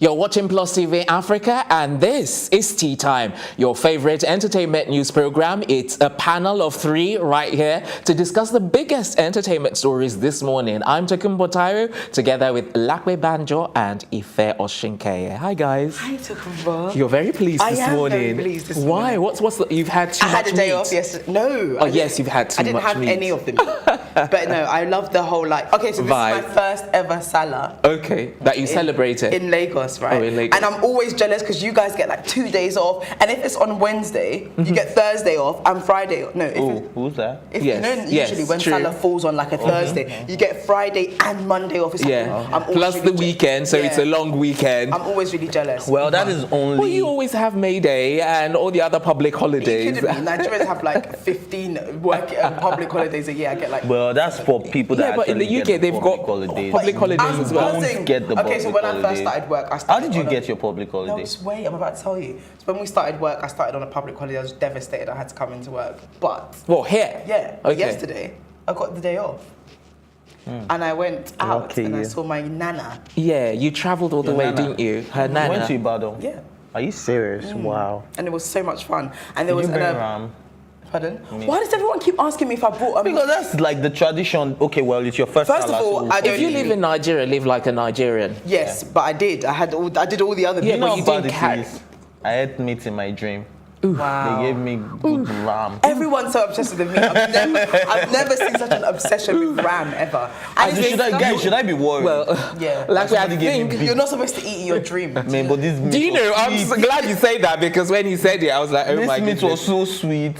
You're watching Plus TV Africa, and this is Tea Time, your favorite entertainment news program. It's a panel of three right here to discuss the biggest entertainment stories this morning. I'm Toke Makinwa, together with Lakwe Banjo and Ife Oshinkeye. Hi, guys. Hi, Toke. You're very pleased this morning. I am very pleased this morning. Why? What's the, you've had too much meat? I had a day off yesterday. No. Oh, yes, you've had too much meat. I didn't have any of the meat. But no, I love the whole, like, okay, so this vibe. is my first ever Salah. Okay, that you celebrated. In Lagos, right? Oh, in Lagos. And I'm always jealous because you guys get like 2 days off. And if it's on Wednesday, you get Thursday off and Friday. No, who's that? If you know, usually when Salah falls on like a Thursday, you get Friday and Monday off. It's I'm plus really the weekend, so it's a long weekend. I'm always really jealous. Well, that is only... Well, you always have May Day and all the other public holidays. Nigerians have like 15 public holidays a year. I get like... Well, that's for people that but in the UK, they've got public holidays as well. Okay, so when I first started work, How did you get your public holiday? No, just wait, I'm about to tell you. So when we started work, I started on a public holiday. I was devastated. I had to come into work. But... Well, here? Yeah. Okay. Yesterday, I got the day off. And I went out and I saw my nana. Yeah, you travelled all the way, didn't you? Her nana. You went to Ibadan? Yeah. Are you serious? Wow. And it was so much fun. And there was ram. Pardon? Why does everyone keep asking me if I bought a... Because that's like the tradition. Okay, well, it's your first of all, if you live in Nigeria, live like a Nigerian. Yes, but I did. I did all the other... Yeah, but you didn't carry... I had meat in my dream. Wow. They gave me good ram. Everyone's so obsessed with the meat. I've never seen such an obsession with ram ever. Should I be worried? Well, yeah. Like I think you're not supposed to eat in your dream. Man, but this meat... Do you know? I'm so glad you say that because when he said it, I was like, oh my goodness. This meat was so sweet.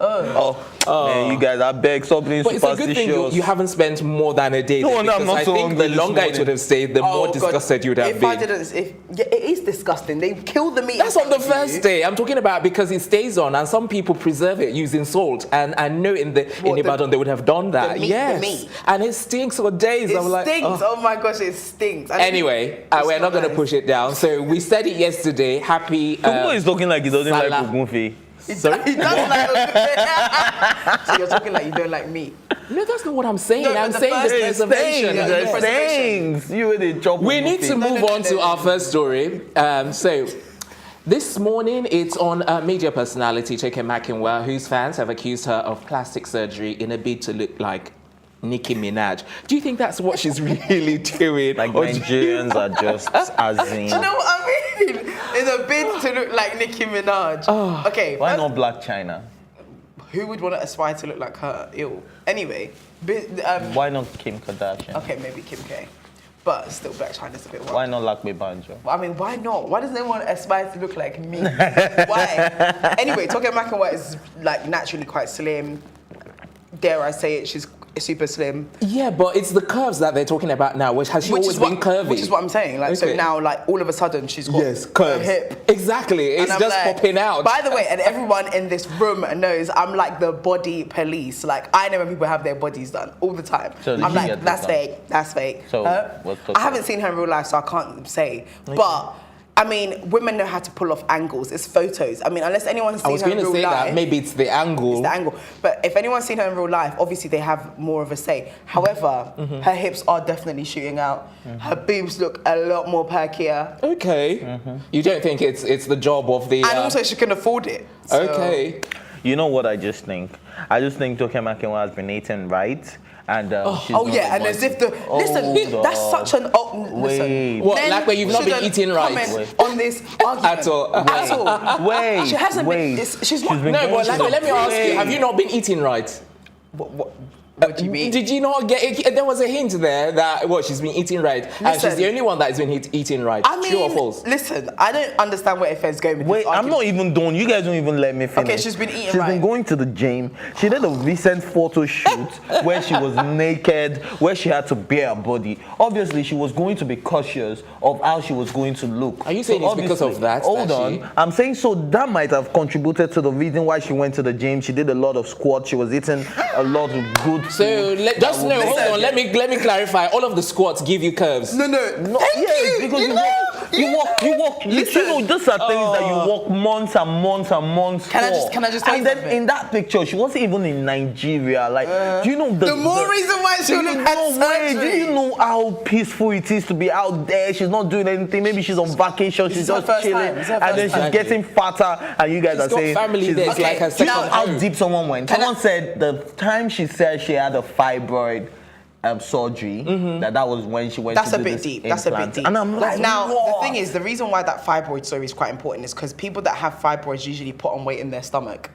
Man, you guys, I beg, stop being superstitious. But it's a good thing you haven't spent more than a day there, because I think the longer it would have stayed, the more disgusted you would have been. It is disgusting. They kill the meat. That's on the first day. I'm talking about because it stays on, and some people preserve it using salt. And I know in Ibadan they would have done that. The meat. And it stinks for days. It stinks. Oh my gosh, it stinks. Anyway, we're not going to push it down. So we said it yesterday. Happy. Who is talking like he doesn't like Ogunfe? Sorry? He does like So you're talking like you don't like meat. No, that's not what I'm saying. I'm saying there's preservation. We need to move on to our first story. So this morning, it's on media personality Toke Makinwa, whose fans have accused her of plastic surgery in a bid to look like Nicki Minaj. Do you think that's what she's really doing? Like Nigerians are just as in... Do you know what I mean? In a bid to look like Nicki Minaj. Oh. Okay. Why not Black China? Who would want to aspire to look like her? Ew. Anyway. Why not Kim Kardashian? Okay, maybe Kim K. But still, Black China's a bit wild. Why not Lakwe Banjo? I mean, why not? Why does anyone aspire to look like me? Why? Anyway, Toke Makinwa is like naturally quite slim. Dare I say it, she's super slim. Yeah, but it's the curves that they're talking about now, which has always been curvy. Which is what I'm saying. Like, so now, like, all of a sudden, she's got curves. A hip. Exactly. It's just like, popping out. By the way, and everyone in this room knows I'm like the body police. Like, I know when people have their bodies done all the time. So I'm like, that's fake. That's fake. So I haven't seen her in real life, so I can't say. Okay. But I mean, women know how to pull off angles. It's photos. I mean, unless anyone's seen her in real life. I was going to say that. Maybe it's the angle. It's the angle. But if anyone's seen her in real life, obviously they have more of a say. However, her hips are definitely shooting out. Her boobs look a lot more perkier. Okay. You don't think it's the job of the... And also she can afford it. So. Okay. You know what I just think? I just think Toke Makinwa has been eating right. And and as if listen, that's such an listen. What, like where you've not been eating right on this argument at all? Wait, she hasn't been. She's not. No, but like, let me ask you: have you not been eating right? What do you mean? Did you not get it? There was a hint there that she's been eating right, and she's the only one that has been eating right. I mean, true or false? Listen, I don't understand where Ife's going with this argument. I'm not even done. You guys don't even let me finish. Okay, she's been eating right. She's been going to the gym. She did a recent photo shoot where she was naked, where she had to bare her body. Obviously, she was going to be cautious of how she was going to look. Are you saying it's because of that? Hold on. I'm saying so that might have contributed to the reason why she went to the gym. She did a lot of squats. She was eating a lot of good food. So hold on. Let me clarify. All of the squats give you curves. No. Thank you. Because You walk. You know, those are things that you walk months and months and months Can I just tell you then something? in that picture, she wasn't even in Nigeria. Like, do you know the more reason why she would have had surgery? Do you know how peaceful it is to be out there? She's not doing anything. Maybe she's on vacation. She's just chilling, and then she's getting fatter. And you guys are saying family there. It's like her second home. How deep someone went. Someone said the time she said she had a fibroid surgery, that was when she went That's to a do bit this deep. That's a bit deep. And I'm like, now, what? the thing is, the reason why that fibroid story is quite important is because people that have fibroids usually put on weight in their stomach.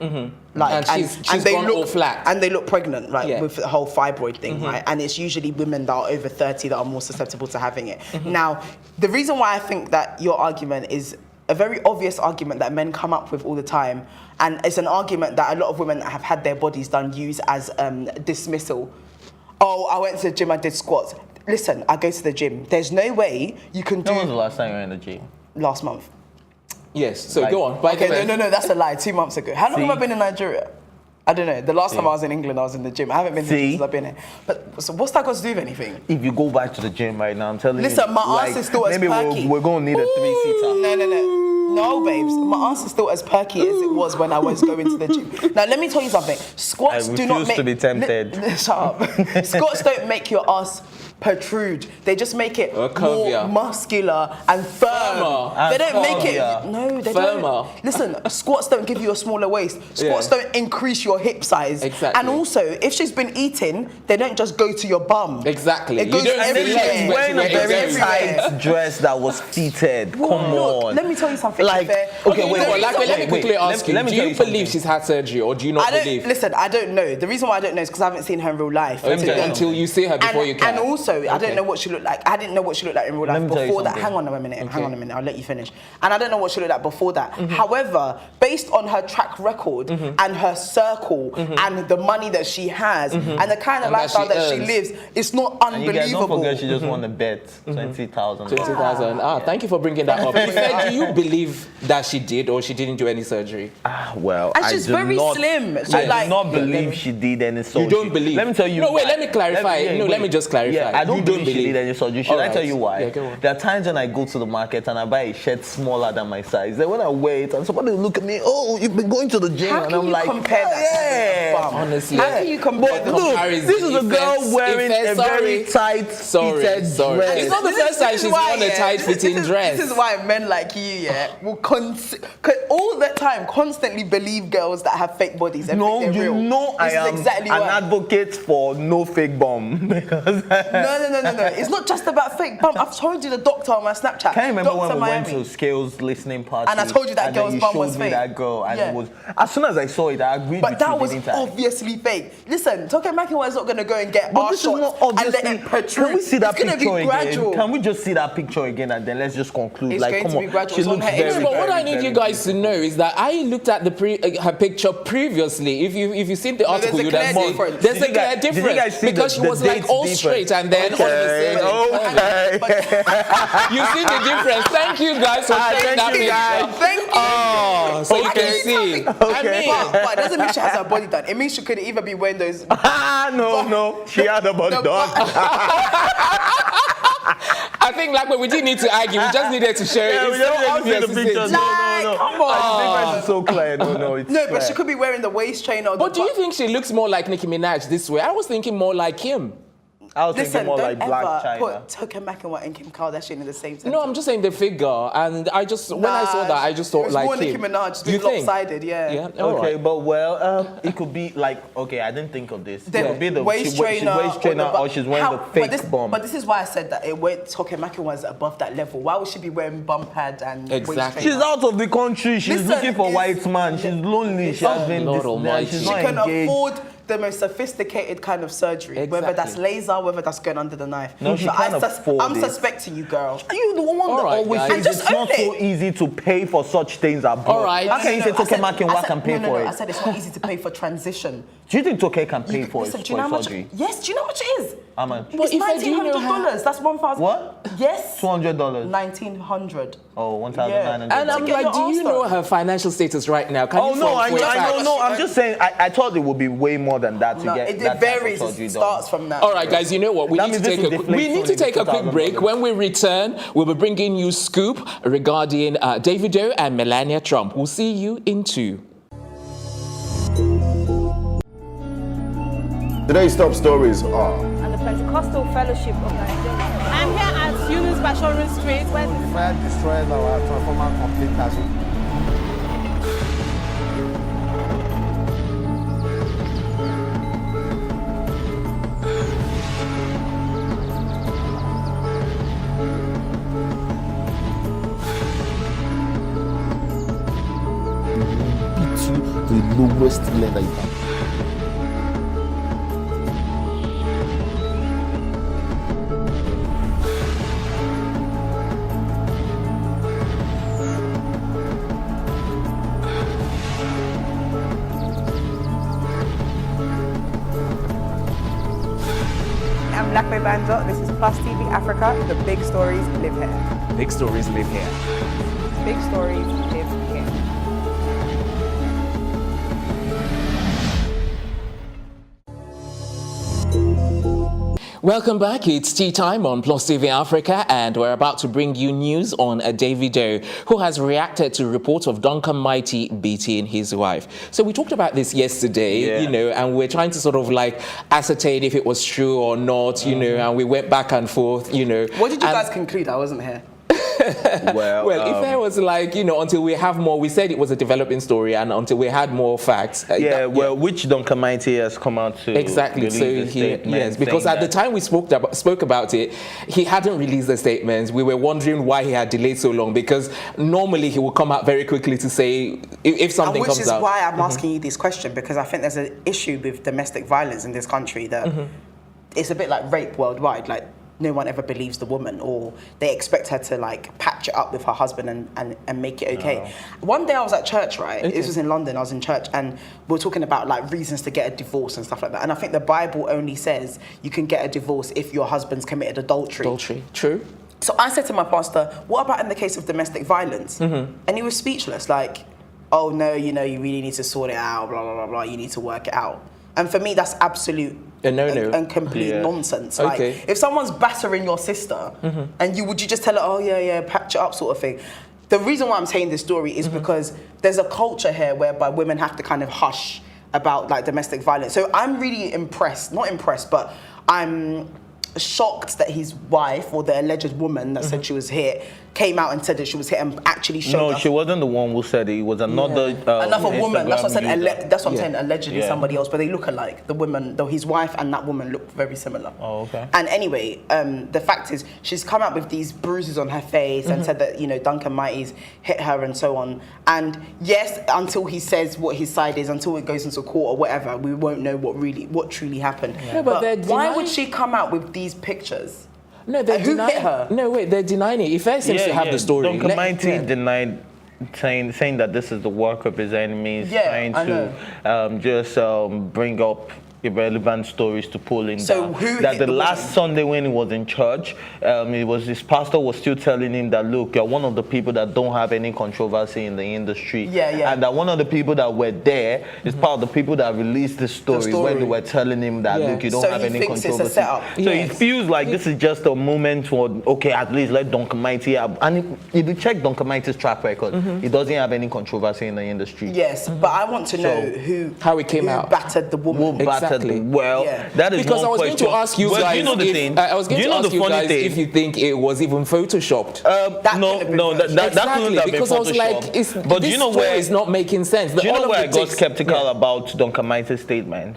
Like, and she's they gone look all flat. And they look pregnant, like with the whole fibroid thing, right? And it's usually women that are over 30 that are more susceptible to having it. Now, the reason why I think that your argument is a very obvious argument that men come up with all the time, and it's an argument that a lot of women that have had their bodies done use as dismissal. Oh, I went to the gym, I did squats. Listen, I go to the gym. There's no way you can do... When was the last time you were in the gym? Last month. Yes, so Like, go on. Okay, no, that's a lie. 2 months ago. How long have I been in Nigeria? I don't know. The last time I was in England, I was in the gym. I haven't been since I've been here. But so what's that got to do with anything? If you go back to the gym right now, I'm telling you. Listen, my ass is still as maybe perky. we're going to need a 3-seater. No, babes. My ass is still as perky as it was when I was going to the gym. Now, let me tell you something. Squats do not make... to be tempted. Shut up. Squats don't make your ass protrude. They just make it more muscular and firm. They don't make it... No, they don't. Listen, squats don't give you a smaller waist. Squats don't increase your hip size. Exactly. And also, if she's been eating, they don't just go to your bum. Exactly. It goes everywhere. Wearing a very tight dress that was fitted. Come on. Let me tell you something. Like, okay, wait, let me quickly ask you. Do you believe she's had surgery, or do you not believe? Listen, I don't know. The reason why I don't know is because I haven't seen her in real life. Until you see her before you can. And also, I don't know what she looked like. I didn't know what she looked like in real life before that. Hang on a minute. I'll let you finish. And I don't know what she looked like before that. However, based on her track record and her circle and the money that she has and the kind of lifestyle that she lives, it's not unbelievable. And you guys don't forget she just won the bet, 20,000. 20,000. Thank you for bringing that up. You said, do you believe that she did or she didn't do any surgery? Well, and she's very slim. So I do not believe she did any surgery. You don't believe? Let me tell you. No, wait, let me clarify. Let me just clarify. Yeah, I don't believe she did any surgery. Should I tell you why? Yeah, go on. There are times when I go to the market and I buy a shirt smaller than my size. Then when I wear it and somebody will look at me, oh, you've been going to the gym. And I'm like, compare that? Honestly. How can you compare the comparison? This is a girl wearing a very tight fitted dress. It's not the first time she's worn a tight fitting dress. This is why men like you, will all the time constantly believe girls that have fake bodies. No, you know I am an advocate for no fake bum. No. It's not just about fake bum. I've told you the doctor on my Snapchat. Can you remember Dr. when we Miami. went to Scales listening party? And I told you that girl's bum was fake. That girl, and it was, as soon as I saw it, I agreed. But that was obviously fake. Listen, Toke Makinwa is not going to go and get our shots and let it protrude. Can we see that picture again? Can we just see that picture again and then let's just conclude? It's like, going come to be on, gradual. she looks very. But what I need you guys to know is that I looked at her picture previously. If you've seen the article, you'd have seen there's a clear difference because she was like all straight and then all of a sudden. You see the difference. Thank you guys for sharing that picture. Thank you. So you can see. But it doesn't mean she has her body done. It means she could either be wearing those. No, she had her body done. I think we didn't need to argue. We just needed to share it. We just needed to see the picture. No. Come on. The difference is so clear. No, but she could be wearing the waist trainer. But do you think she looks more like Nicki Minaj this way? I was thinking more like Kim. I was thinking more like Black China. Put Toke Makinwa and Kim Kardashian in the same sentence. No, I'm just saying the figure, and I just when I saw that, I just thought like more Nicki Minaj, it's lopsided, yeah. Okay, but it could be like I didn't think of this. It could be the waist trainer, or she's wearing the fake bum. But this is why I said that Toke Makinwa is above that level. Why would she be wearing bum pad and waist trainer? She's out of the country. She's looking for white man. She's lonely. She has been. She's not engaged. She can afford the most sophisticated kind of surgery, whether that's laser, whether that's going under the knife. No, she can't afford I'm suspecting you, girl. Are you the one that always says it's not so easy to pay for such things abroad? All right. How can you say Toke Makinwa can pay for it? I said it's not easy to pay for transition. Do you think Toke can pay for it? Yes, do you know how much it is? How much? It's $1,900. That's 1,000. What? Yes. $200. $1,900. Oh, $1,900. And I'm like, do you know her financial status right now? Can you no, I know. I'm just saying. I thought it would be way more than that to get. It varies. It starts from that. All right, guys. You know what? We need to take a quick break. When we return, we'll be bringing you scoop regarding Davido and Melania Trump. We'll see you in 2. Today's top stories are and the Pentecostal Fellowship of Nigeria. I'm here at Yunus Bashorin Street where the fire destroyed our transformer complete as the lowest level you can. This is Plus TV Africa. The big stories live here. Big stories live here. Big stories live here. Welcome back. It's tea time on Plus TV Africa, and we're about to bring you news on Davido, who has reacted to reports of Duncan Mighty beating his wife. So we talked about this yesterday, you know, and we're trying to sort of like ascertain if it was true or not, you know, and we went back and forth, you know. What did you guys conclude? I wasn't here. Well, if there was like, you know, until we have more, we said it was a developing story, and until we had more facts. Which Duncan Mighty has come out to exactly. So yes, because at the time we spoke about it, he hadn't released the statements. We were wondering why he had delayed so long, because normally he would come out very quickly to say if something comes out. Which is why I'm asking you this question, because I think there's an issue with domestic violence in this country that it's a bit like rape worldwide. Like, no one ever believes the woman, or they expect her to like patch it up with her husband and make it okay. One day I was at church, right? This was in London. I was in church and we were talking about like reasons to get a divorce and stuff like that. And I think the Bible only says you can get a divorce if your husband's committed adultery. Adultery, true. So I said to my pastor, what about in the case of domestic violence? And he was speechless, like, oh no, you know, you really need to sort it out, blah, blah, blah, blah, you need to work it out. And for me, that's absolute and complete nonsense. Like, if someone's battering your sister, and would you just tell her, oh yeah, patch it up sort of thing? The reason why I'm saying this story is because there's a culture here whereby women have to kind of hush about like domestic violence. So I'm really not impressed, but I'm shocked that his wife, or the alleged woman that said she was hit, came out and said that she was hit and actually showed us. No, she wasn't the one who said it. It was another another woman. That's what I said. That's what I'm saying. Allegedly somebody else, but they look alike. The woman, though, his wife and that woman look very similar. Oh, okay. And anyway, the fact is, she's come out with these bruises on her face and said that, you know, Duncan Mighty's hit her and so on. And yes, until he says what his side is, until it goes into court or whatever, we won't know what truly happened. Yeah. But why would she come out with these pictures? No, they're denying hit her. No, wait, they're denying it. If I seems to have the story. Duncan Mighty denied, saying that this is the work of his enemies, trying to just bring up irrelevant stories to pull in. So that the last Sunday when he was in church, his pastor was still telling him that, look, you're one of the people that don't have any controversy in the industry. And that one of the people that were there is part of the people that released the story when they were telling him that, look, you don't have any controversy. It's a setup. So he feels like this is just a moment for, okay, at least let Duncan Mighty have. And if you check Duncan Mighty's track record, he doesn't have any controversy in the industry. Yes, but I want to know how it came out. Battered the woman. Well, that is because one I was question. going to ask you guys. You know the thing. I was going to ask you guys if you think it was even photoshopped. No, that couldn't have been because I was like, but this story is not making sense. Do you know where I got skeptical about Duncan Mighty's statement?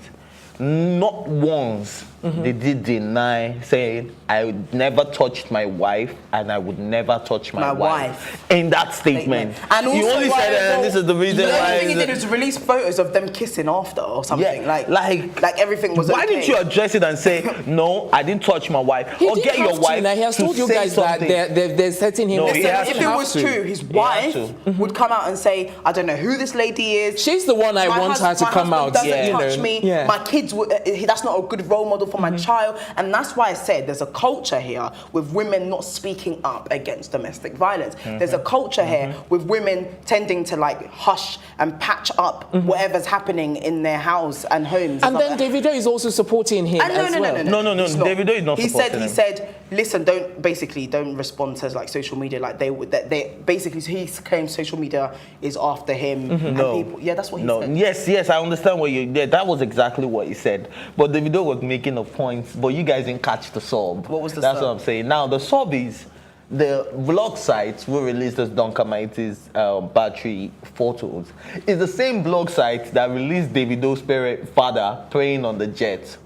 Not once they did deny saying, I would never touched my wife and I would never touch my wife. In that statement. And also, he only said, this is the reason why. The only thing he did was release photos of them kissing after or something. Like everything was why didn't you address it and say, no, I didn't touch my wife? Or get your wife He has told you guys that they're setting him. If it was true, his wife would come out and say, I don't know who this lady is. She's the one I want her to come out. Doesn't touch me. My kids that's not a good role model for my child. And that's why I said there's a culture here with women not speaking up against domestic violence. There's a culture here with women tending to like hush and patch up whatever's happening in their house and homes. And then Davido is also supporting him as well. No. Davido is not supporting him. He said, listen, don't respond to like social media like they basically, so he claims social media is after him. And people, that's what he said. Yes, I understand what you did. That was exactly what he said. But Davido was making a point, but you guys didn't catch the sub. What was the That's sub? what I'm saying. Now the sub is the blog site will release this Duncan Mighty's battery photos. It's the same blog site that released Davido's father praying on the jet.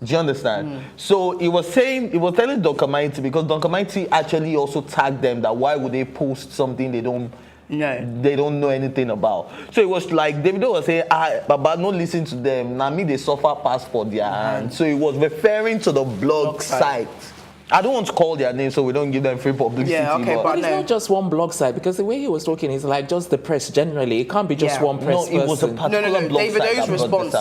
Do you understand? So it was telling Duncan Mighty, because Duncan Mighty actually also tagged them that why would they post something they don't know anything about. So it was like Davido was saying, Baba, don't listen to them. Now me they suffer pass for their hand. So it was referring to the blog site. I don't want to call their name so we don't give them free publicity. Yeah, okay, but it's not just one blog site, because the way he was talking is like just the press generally. It can't be just one press person. It was a particular blog Davido's site response,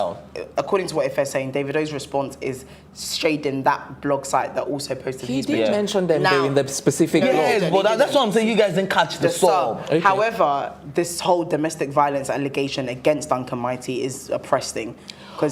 according to what Ife's saying, Davido's response is shading that blog site that also posted He his did picture. mention them though in the specific blog. Yes, but that's what I'm saying. You guys didn't catch the sub. Okay. However, this whole domestic violence allegation against Duncan Mighty is a press thing.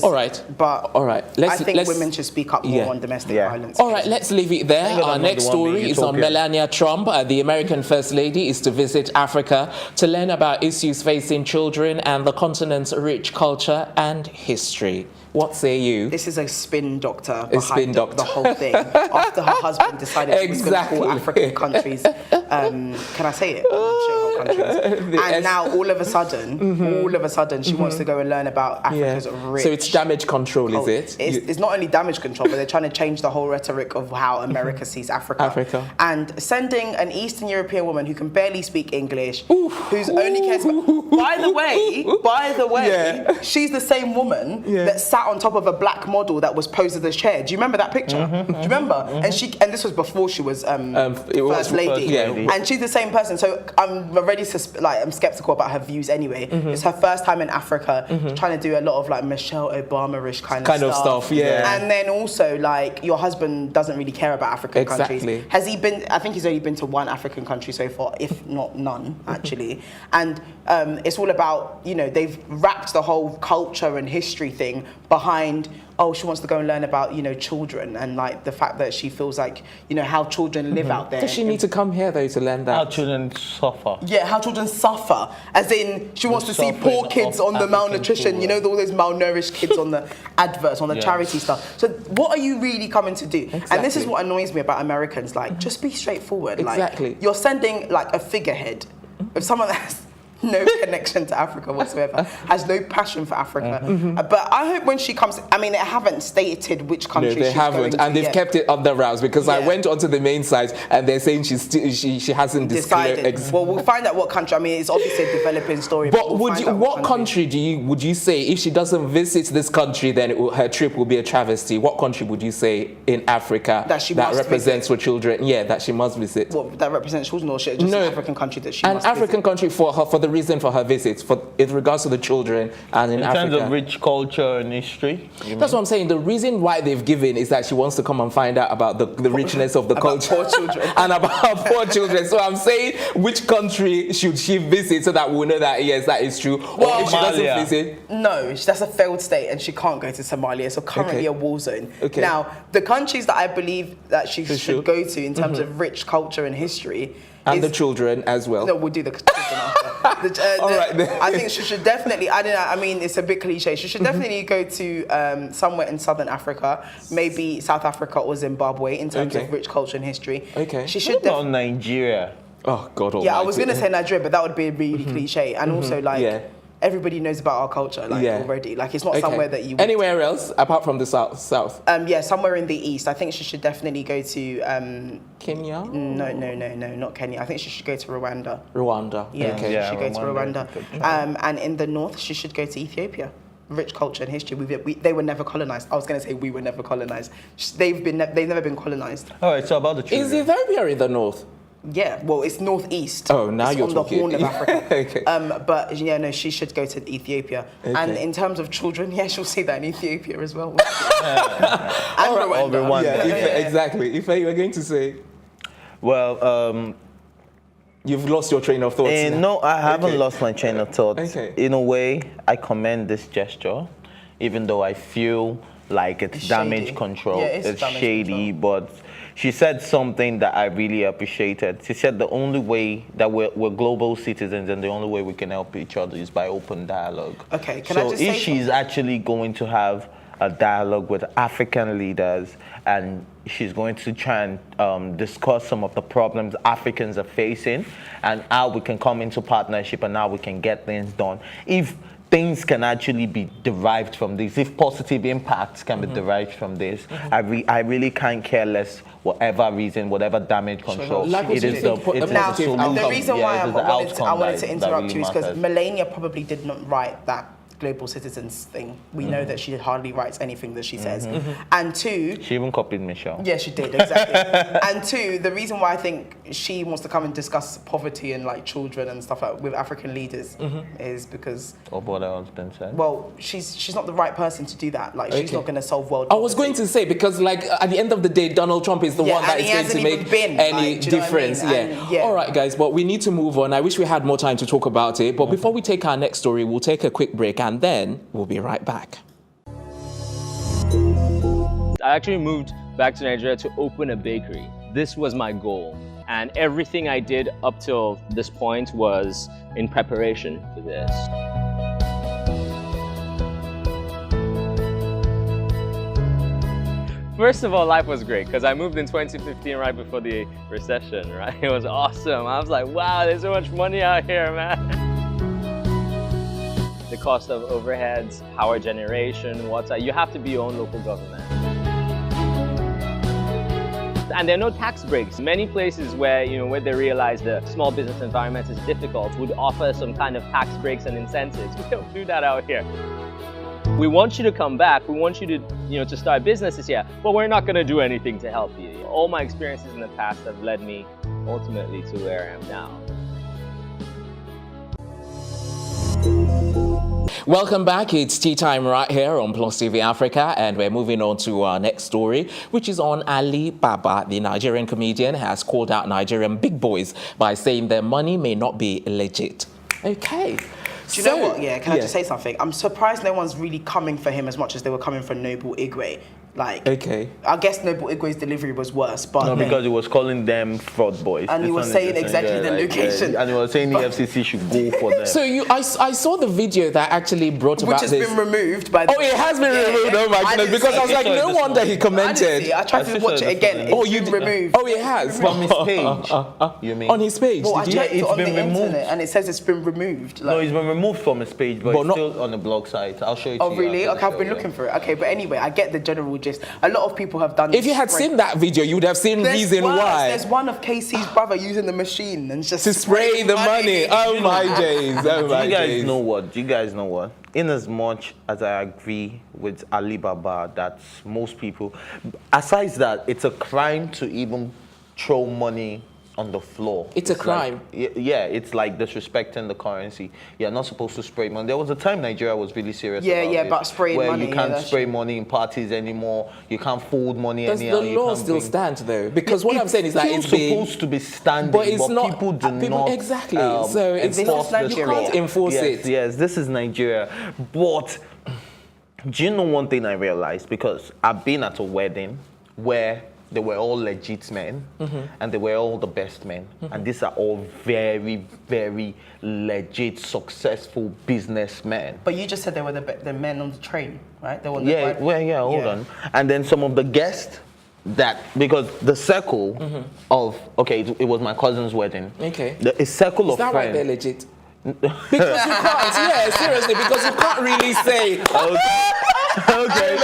All right. But I think women should speak up more on domestic violence. All right, let's leave it there. Our next story is on Melania Trump. The American First Lady is to visit Africa to learn about issues facing children and the continent's rich culture and history. What say you? This is a spin doctor behind the whole thing. After her husband decided he was going to call African countries, can I say it? Shithole countries. And now all of a sudden, she wants to go and learn about Africa's rich. So it's damage control, is it? It's not only damage control, but they're trying to change the whole rhetoric of how America sees Africa. And sending an Eastern European woman who can barely speak English, who's only cares about... By the way, she's the same woman that sat on top of a black model that was posed as a chair. Do you remember that picture? Do you remember? And this was before she was first lady. And she's the same person. So I'm already I'm skeptical about her views anyway. It's her first time in Africa, trying to do a lot of like Michelle Obama-ish kind of stuff. And then also like your husband doesn't really care about African countries. Has he been? I think he's only been to one African country so far, if not none actually. And it's all about, they've wrapped the whole culture and history thing behind, she wants to go and learn about, children and like the fact that she feels like, how children live out there. Does she need to come here though to learn that? How children suffer. Yeah, how children suffer. As in, she wants to see poor kids on the malnutrition, all those malnourished kids on the adverts, on the charity stuff. So what are you really coming to do? Exactly. And this is what annoys me about Americans, like, just be straightforward. Exactly. Like, you're sending like a figurehead of someone that's no connection to Africa whatsoever, has no passion for Africa. But I hope when she comes, they haven't stated which country she's going to. No, they haven't, and they've kept it on the routes, because I went onto the main site and they're saying she hasn't decided. Well, we'll find out what country. It's obviously a developing story. But what country would you say, if she doesn't visit this country, then her trip will be a travesty? What country would you say in Africa that represents for children? Yeah, that she must visit. What, that represents children, or just an African country that she must visit? An African country for the reason for her visits, in regards to the children and in Africa. In terms of rich culture and history? That's what I'm saying. The reason why they've given is that she wants to come and find out about the richness of the culture. Poor children. And about poor children. So I'm saying, which country should she visit so that we'll know that, yes, that is true? Or if she doesn't visit? No, that's a failed state and she can't go to Somalia. So currently a war zone. Now, the countries that I believe that she should go to in terms of rich culture and history, and the children as well. No, we'll do the children after. All right. I think she should definitely, it's a bit cliche. She should definitely go to somewhere in Southern Africa, maybe South Africa or Zimbabwe in terms of rich culture and history. She should not Nigeria. Oh, God almighty. Yeah, I was going to say Nigeria, but that would be really cliche. And also, everybody knows about our culture already. Like, it's not somewhere that you... Anywhere else apart from the south? Somewhere in the east. I think she should definitely go to... Kenya? No, not Kenya. I think she should go to Rwanda. Yeah, she should go to Rwanda. And in the north, she should go to Ethiopia. Rich culture and history. They were never colonized. I was going to say we were never colonized. They've never been colonized. All right, so about the children. Is Ethiopia in the north? Yeah, well, it's northeast. Oh, now it's you're on talking. the Horn of Africa. Okay. But yeah, no, she should go to Ethiopia. Okay. And in terms of children, yeah, she'll see that in Ethiopia as well. And Rwanda. Yeah, exactly. If you were going to say, well, you've lost your train of thought. No, I haven't lost my train of thought. Okay. In a way, I commend this gesture, even though I feel like it's damage shady. control. Yeah, it's damage shady, control. but she said something that I really appreciated. She said the only way that we're global citizens and the only way we can help each other is by open dialogue. Okay, can I just say if she's actually going to have a dialogue with African leaders and she's going to try and discuss some of the problems Africans are facing and how we can come into partnership and how we can get things done. If things can actually be derived from this, if positive impacts can be derived from this, I really can't care less whatever reason, whatever damage control. It is the Now, the reason why I wanted to interrupt really you is because matters. Melania probably did not write that global citizens thing. We know that she hardly writes anything that she says. And two, she even copied Michelle. yeah, she did, exactly. And two, the reason why I think she wants to come and discuss poverty and like children and stuff like, with African leaders is because Of what her husband said. well, she's not the right person to do that. Like she's not going to solve world I was going poverty. to say, because like at the end of the day, Donald Trump is the Yeah, one that and is he going to hasn't make even been, any like, do you know what I mean? difference. And, yeah. All right, guys, but we need to move on. I wish we had more time to talk about it. But before we take our next story, we'll take a quick break and then we'll be right back. I actually moved back to Nigeria to open a bakery. This was my goal. And everything I did up till this point was in preparation for this. First of all, life was great because I moved in 2015 right before the recession, right? It was awesome. I was like, wow, there's so much money out here, man. The cost of overheads, power generation, water, you have to be your own local government. And there are no tax breaks. Many places where, where they realize the small business environment is difficult would offer some kind of tax breaks and incentives. We don't do that out here. We want you to come back. We want you to, to start businesses here, but we're not going to do anything to help you. All my experiences in the past have led me ultimately to where I am now. Welcome back. It's tea time right here on Plus TV Africa, and we're moving on to our next story, which is on Ali Baba. The Nigerian comedian has called out Nigerian big boys by saying their money may not be legit. Okay. Do you know what? Yeah, can I just say something? I'm surprised no one's really coming for him as much as they were coming for Noble Igwe. Like, okay. I guess Noble Igwe's delivery was worse, but no, because he was calling them fraud boys. And he was saying exactly the location. And he was saying the FCC should go for them. So I saw the video that actually brought about this. this. Which has been removed by the... Oh, it has been removed. Oh my goodness. Because I was like, no wonder he commented. I tried to watch it again. It's been removed. Oh, it has? From his page. You mean? On his page? Well, I checked it on the removed. internet and it says it's been removed. No, it's been removed from his page, but it's still on the blog site. I'll show it to you. Oh, really? Okay, I've been looking for it. Okay, but anyway, I get the general gist. A lot of people have done. If you had seen that video, you would have seen reason why. There's one of Casey's brother using the machine and just to spray the money. Oh my days! Oh my days! Do you guys know what? In as much as I agree with Ali Baba that most people, aside that, it's a crime to even throw money on the floor. It's a crime. Like, yeah, it's like disrespecting the currency. You're not supposed to spray money. There was a time Nigeria was really serious about spraying where money. You can't spray money in parties anymore. You can't fold money Does anyhow. the law still stand though? Because what I'm saying is that it's supposed to be standing, but it's not. People do not. Exactly. So it's not. You can't enforce it. Yes, this is Nigeria. But do you know one thing I realized? Because I've been at a wedding where they were all legit men, and they were all the best men. And these are all very, very legit, successful businessmen. But you just said they were the men on the train, right? They were hold on. And then some of the guests because the circle of, it was my cousin's wedding. Okay. A circle of friends. Is that why they're legit? Because you can't, seriously, because you can't really say. Okay.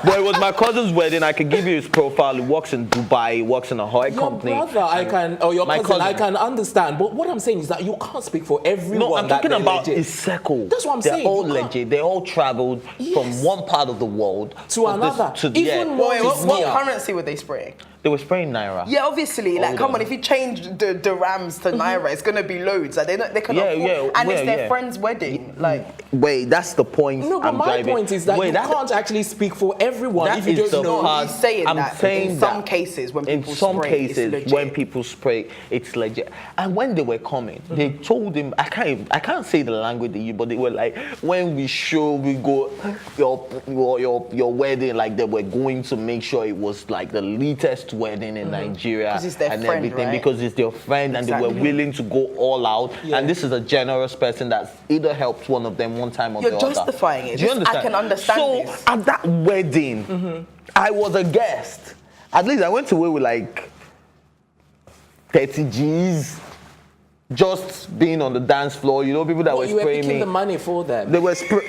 But it was my cousin's wedding. I can give you his profile. He works in Dubai. He works in a hire company. Your brother, your cousin, I can understand. But what I'm saying is that you can't speak for everyone. No, I'm talking about legit. his circle. That's what I'm saying. They're all legit. They all traveled from one part of the world to another. What currency were they spraying? They were spraying naira. Yeah, obviously. Like, come on, if you change the rams to naira, it's gonna be loads. Like, they can afford, and it's their friend's wedding. Like, wait, that's the point. No, but my point is that you can't actually speak for everyone if you don't know. He's saying that in some cases when people spray, it's legit. When people spray, it's legit. And when they were coming, they told him, I can't say the language they use, but they were like, when we go your wedding, like they were going to make sure it was like the latest wedding in Nigeria and friend, everything, right? Because it's their friend and they were willing to go all out. And this is a generous person that's either helped one of them one time or the other. You're justifying it. Do you understand? I can understand this. So at that wedding, I was a guest. At least I went away with like 30 G's. Just being on the dance floor, you know, people that were spraying me. You were picking the money for them. They were Sorry.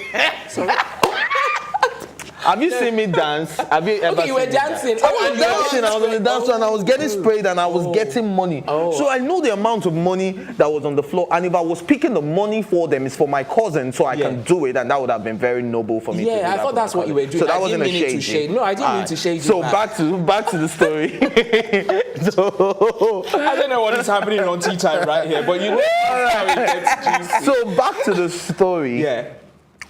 Have you seen me dance? Have you ever you were dancing. I was dancing. I was on the dance floor and I was getting sprayed and I was getting money. So I know the amount of money that was on the floor. And if I was picking the money for them, it's for my cousin, so I can do it. And that would have been very noble for me to do that. Yeah, I thought that's what you were doing. So that wasn't a shade. No, I didn't mean to shade you. So back to the story. I don't know what is happening on Teatime right here, but you know how it gets juicy. So back to the story. Yeah.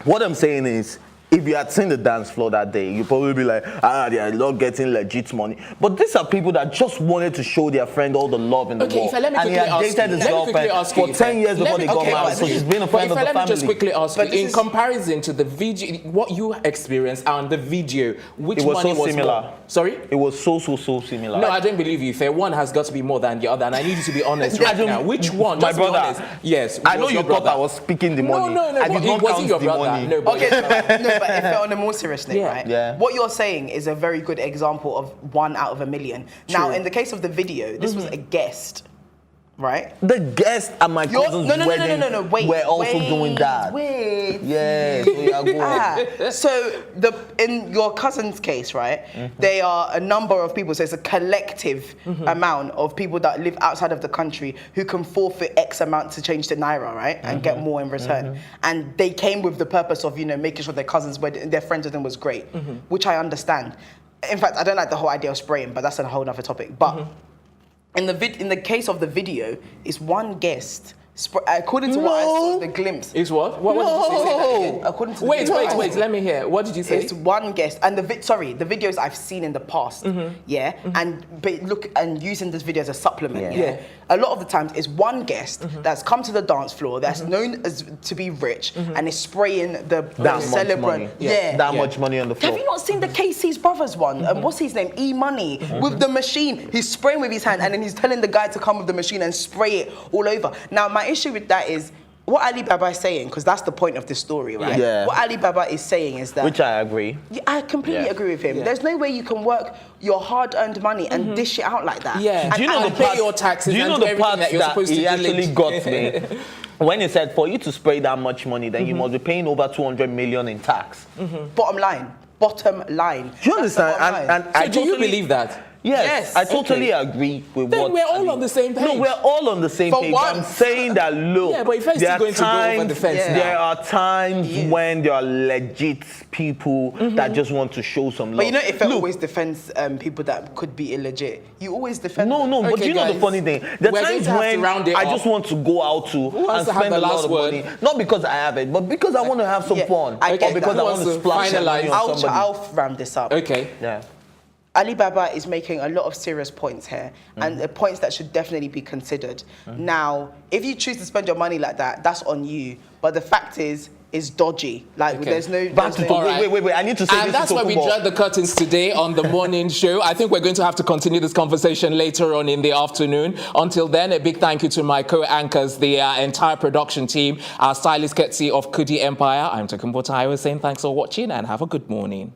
What I'm saying is, if you had seen the dance floor that day, you'd probably be like, they are not getting legit money. But these are people that just wanted to show their friend all the love in the world. Let me and he had dated his girlfriend for 10 years before they got married, so she's been a friend of the family. Let me just quickly ask you, in comparison to the video, what you experienced and the video, which one was similar? More? Sorry? It was so similar. No, I don't believe you, Fair. One has got to be more than the other, and I need you to be honest right now. Which one? My brother. Yes. I know you thought I was speaking the money. No. I did not count the money. No, but but if they're on a more serious note, right? Yeah. What you're saying is a very good example of 1 out of a million. True. Now, in the case of the video, this was a guest, right? The guest at my cousin's wedding were also doing that. Wait. Yes, we are going. So in your cousin's case, right? They are a number of people. So it's a collective amount of people that live outside of the country who can forfeit X amount to change to naira, right? And get more in return. And they came with the purpose of, you know, making sure their cousin's wedding, their friends with them was great, which I understand. In fact, I don't like the whole idea of spraying, but that's a whole other topic. But in the case of the video, it's one guest. According to what I saw, the glimpse. Is what? What did you say? According to wait, let me hear. What did you say? It's one guest, and the videos I've seen in the past, and using this video as a supplement. A lot of the times it's one guest that's come to the dance floor that's known as to be rich and is spraying the celebrant. That much money on the floor. Have you not seen the Casey's Brothers one? What's his name? E-Money with the machine. He's spraying with his hand, and then he's telling the guy to come with the machine and spray it all over. Now my issue with that is what Alibaba is saying, because that's the point of this story, right? Yeah. What Alibaba is saying is that... Which I agree. Yeah, I completely agree with him. There's no way you can work your hard-earned money and dish it out like that. Yeah. And do you know pay your taxes? Do you know the part that he actually got me? When he said, for you to spray that much money, then you must be paying over 200 million in tax. Bottom line. Do you understand? And do you believe that? Yes, I totally agree with then we're all on the same page. No, we're all on the same page. I'm saying that, look, but if there are going times, to go over the fence there are times when there are legit people that just want to show some love. But you know, if it always defends people that could be illegit, you always defend them. But you know the funny thing? There are times when I just want to go out and spend a lot of money. Not because I have it, but because I want to have some fun. Or because I want to splash money on somebody. I'll round this up. Okay. Yeah. Alibaba is making a lot of serious points here, and the points that should definitely be considered. Now, if you choose to spend your money like that, that's on you. But the fact is dodgy. Like, there's no... Wait, I need to say this. And that's why we draw the curtains today on the morning show. I think we're going to have to continue this conversation later on in the afternoon. Until then, a big thank you to my co-anchors, the entire production team, our stylist courtesy of Kudi Empire. I'm Toke Makinwa saying thanks for watching and have a good morning.